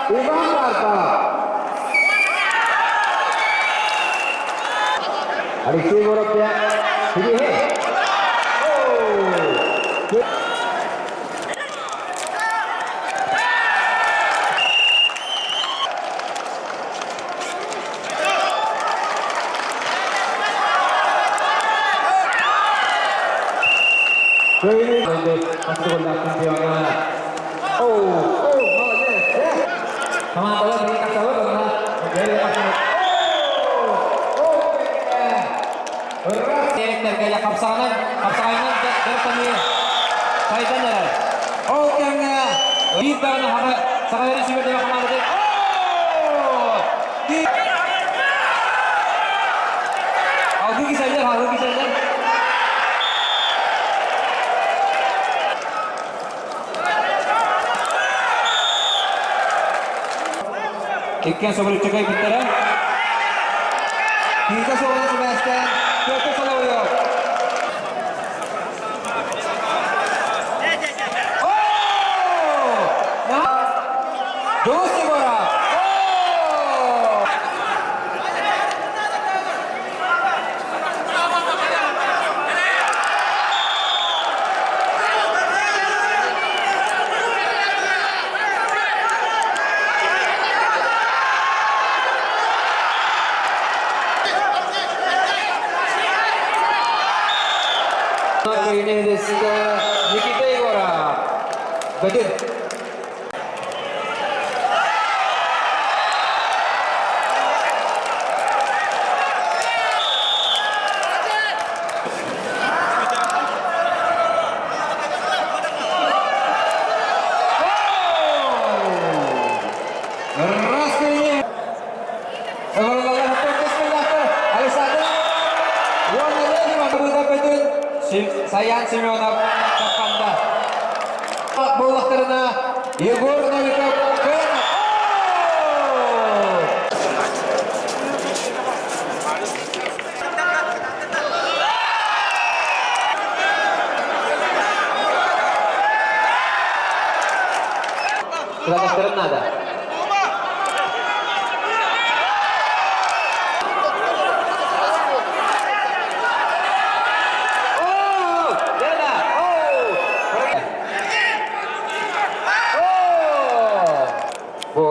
Ivan Karta. Alexei Vorobya. Ini he. Oh. Ini masuk bola Tiongkok. Oh, молодец. Sama bola diikat selalu karena dari pasir. Berat. Terkaya kapsangan dari kami. Saya tanya. Oh, kayaknya kita nak ada sekali sih kita kemana deh. Oh, Rugi saja. Ikan sobre el choque de Pintera. Kita sobre Sebastian. Kita selalu ya. Oh! Nah. Dosi bola. Oh! Ini Nikita Igora. Betul. Sayang Semyonov Kapanda. Bola karena Yegor Novikov. Sudah karena ada.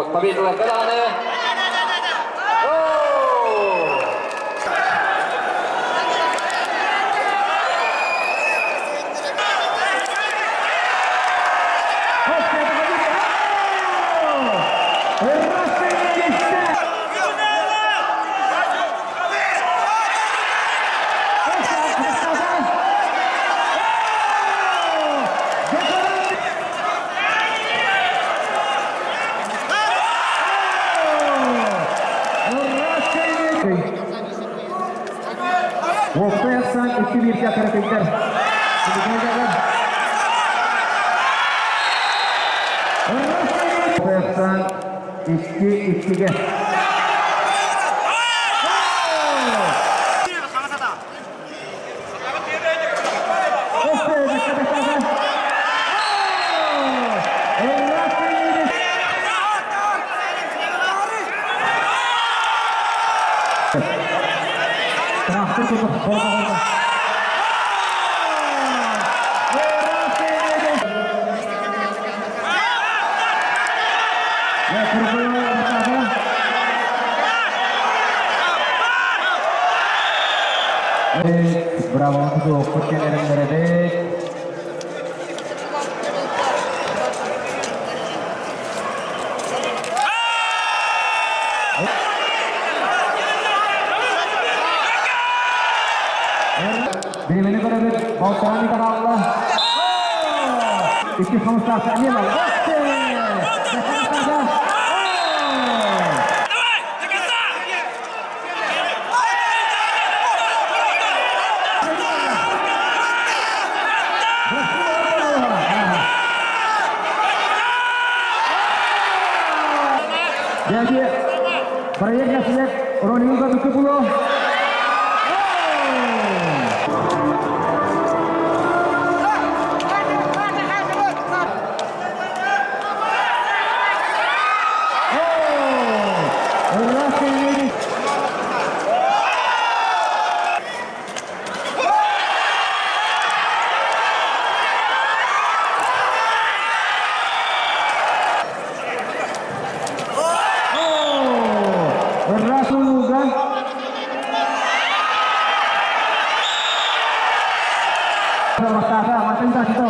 Победу Галаны. Ofersan iki birga karakter. Ofersan iki. Bravo untuk Putin Erendere. Di mana kau ada mau terani kata Allah. Itu semua sahaja lah. Jadi proyeknya sudah running ke 70. Oh! Matenta situ.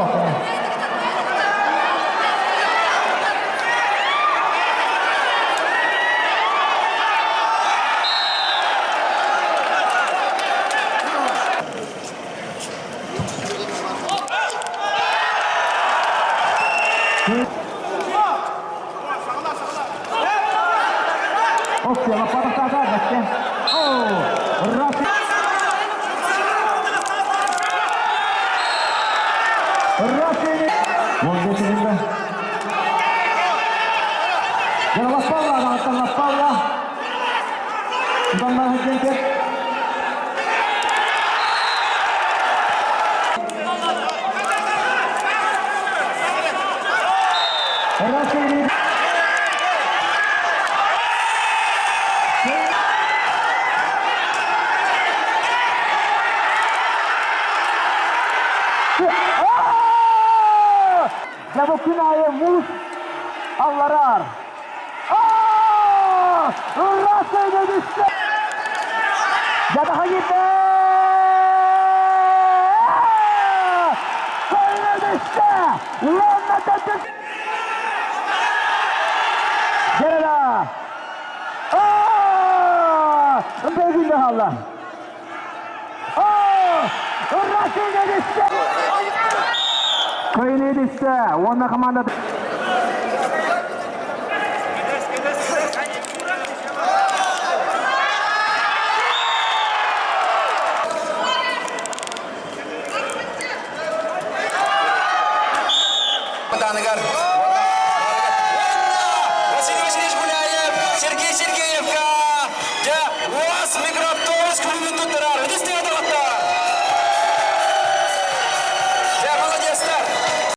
Oke, lepas saja, Bastian. Oh, Rafi. Rafi. Mungkin sudah. Jangan lupa lah, jangan lupa lah. Jangan lupa. Rafi. Kinaya mus Allarar. Rasayla düştü. Yadaha gitti. Koyuna düştü. Lannet etti. Gerala. Beginle Allah. Rasayla düştü. Koyuna düştü. Onda komanda. Негар. Василий Васильевич Гуляев, Сергей Сергеев, у вас микроавтобус к моменту